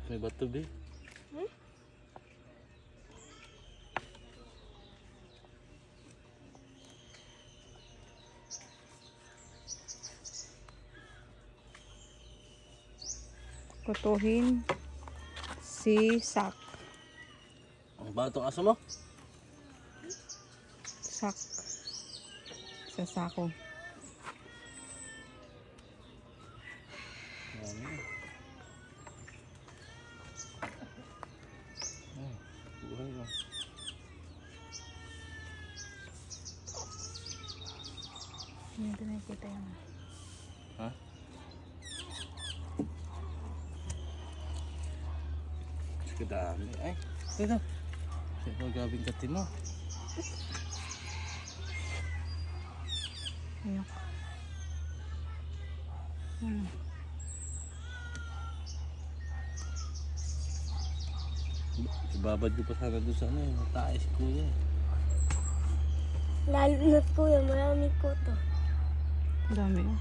May bato be. Hmm? Kutuhin si Sak. Ang ba itong aso mo? Sak. Sa sako. Buhay mo. Hindi nakikita yan. Ha? Mas kadami. Ay, dito. Ito, gabing katin mo. Ayok. Ibabad ko pa sana doon sa ano eh. Mataas si kuya. Lalo na kuya, marami ko to. Dami oh.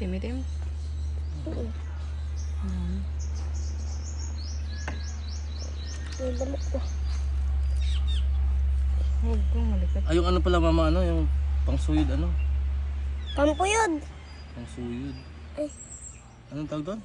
Timitim. Oo. Dami. May lamok ko. Huwag kong malikat. Ay, yung ano pala mama, ano, yung pangsuyod ano? Pampuyod. Pangsuyod. Ay. Anong tawag doon?